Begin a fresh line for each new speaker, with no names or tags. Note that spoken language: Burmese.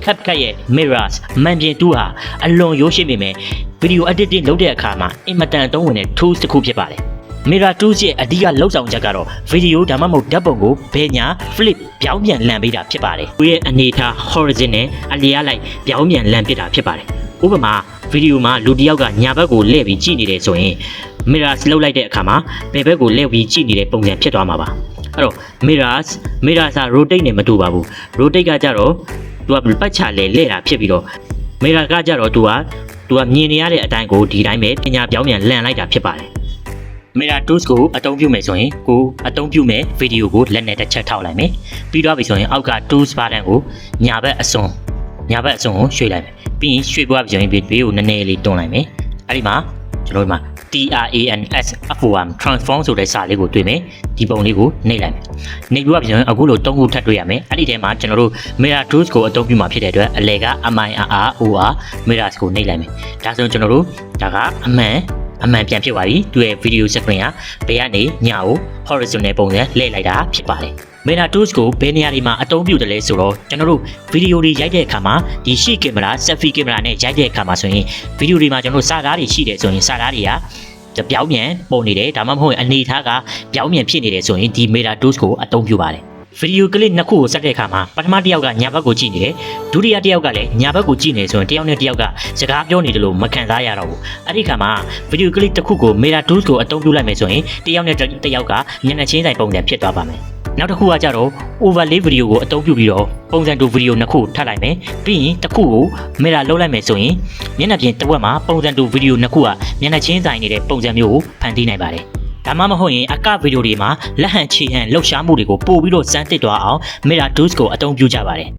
CapCut ရဲ့ Mirrors မှန်ပြင်တူးဟာအလွန်ရိုးရှင်းပေမဲ့ video editing လုပ်တဲ့အခါမှာအင်မတန်အသုံးဝင်တဲ့ tools တစ်ခုဖြစ်ပါတယ်။ Mirror tools ရဲ့အဓိကလောက်ဆောင်ချက်ကတော့ video ဒါမှမဟုတ်ဓာတ်ပုံကိုဘယ်ညာ flip ပြောင်းပြန်လှန်ပေးတာဖြစ်ပါတယ်။သူရဲ့အနေထား horizon နဲ့အလျားလိုက်ပြောင်းပြန်လှန်ပစ်တာဖြစ်ပါတယ်။ဥပမာဗီဒီယိုမှာလူတစ်ယောက်ကညာဘက်ကိုလှည့်ပြီးကြည့်နေတယ်ဆိုရင် mirrors လှုပ်လိုက်တဲ့အခါမှာဘယ်ဘက်ကိုလှည့်ပြီးကြည့်နေတဲ့ပုံစံဖြစ်သွားမှာပါအဲ့တော့ mirrors က rotate နဲ့မတူပါဘူး rotate ကကြတော့သူကပတ်ချလဲလှည့်တာဖြစ်ပြီးတော့ mirror ကကြတော့သူကမြင်နေရတဲ့အတိုင်းကိုဒီတိုင်းပဲပညာပြောင်းပြန်လှန်လိုက်တာဖြစ်ပါတယ် mirror tools ကိုအသုံးပြုမယ်ဆိုရင်ကိုအသုံးပြုမယ်ဗီဒီယိုကိုလက်နဲ့တစ်ချက်ထောက်လိုက်မယ်ပြီးတော့ပြီဆိုရင်အောက်က tools button ကိုညာဘက်အစွန်ကိုရွှေ့လိုက်မယ်ပြီးရင်ရွှေ့ပွားပြီးဆိုရင်ဗီဒီယိုနည်းနည်းလေးတွန်းလိုက်မယ်အဲ့ဒီမှာကျွန်တော်တို့မှာ transform transform ဆိုတဲ့စာလေးကိုတွေ့မယ်ဒီပုံလေးကိုနှိပ်လိုက်မယ်နှိပ်ပြီးတော့ပြန်အခုလို၃ခုထပ်တွေ့ရမယ်အဲ့ဒီထဲမှာကျွန်တော်တို့ mirror tools ကိုအသုံးပြုမှာဖြစ်တဲ့အတွက်အလဲက mirror mirrors ကိုနှိပ်လိုက်မယ်ဒါဆိုရင်ကျွန်တော်တို့ဒါကအမှန်ပြန်ဖြစ်သွားပြီသူရဲ့ video screen ကဘယ်ကနေညာကို horizontal ပုံစံလှည့်လိုက်တာဖြစ်ပါတယ် Mirror tools ကိုဘယ်နေရာတွေမှာအသုံးပြုတယ်လဲဆိုတော့ကျွန်တော်တို့ဗီဒီယိုတွေရိုက်တဲ့အခါမှာဒီရှေ့ကင်မရာ selfie ကင်မရာနဲ့ရိုက်တဲ့အခါမှာဆိုရင်ဗီဒီယိုတွေမှာကျွန်တော်တို့စာသားတွေရှိတယ်ဆိုရင်စာသားတွေကပြောင်းပြန်ပုံနေတယ်ဒါမှမဟုတ်အနေထားကပြောင်းပြန်ဖြစ်နေတယ်ဆိုရင်ဒီ Mirror tools ကိုအသုံးပြုပါတယ်ဗီဒီယိုကလစ်နှစ်ခုကိုဆက်တဲ့အခါမှာပထမတစ်ယောက်ကညာဘက်ကိုကြည့်နေတယ်ဒုတိယတစ်ယောက်ကလည်းညာဘက်ကိုကြည့်နေဆိုရင်တစ်ယောက်နဲ့တစ်ယောက်ကစကားပြောနေတယ်လို့မခံစားရတော့ဘူးအဲ့ဒီခါမှာဗီဒီယိုကလစ်တစ်ခုကို Mirror tools ကိုအသုံးပြုလိုက်မယ်ဆိုရင်တစ်ယောက်နဲ့တစ်ယောက်ကမျက်နှာချင်းဆိုင်ပုံစံဖြစ်သွားပါမယ်နောက်တစ်ခုကကြတော့ overlay ဗီဒီယိုကိုအသုံးပြုပြီးတော့ပုံစံတူဗီဒီယိုနှစ်ခုထပ်လိုက်မယ်ပြီးရင်တစ်ခုကို mirror လုပ်လိုက်မယ်ဆိုရင်မျက်နှာပြင်တစ်ဝက်မှာပုံစံတူဗီဒီယိုနှစ်ခုကမျက်နှာချင်းဆိုင်နေတဲ့ပုံစံမျိုးကိုဖန်တီးနိုင်ပါတယ်ဒါမှမဟုတ်ရင်အကဗီဒီယိုတွေမှာလက်ဟန်ခြေဟန်လှုပ်ရှားမှုတွေကိုပို့ပြီးတော့စမ်းသစ်သွားအောင် mirror tools ကိုအသုံးပြုကြပါတယ်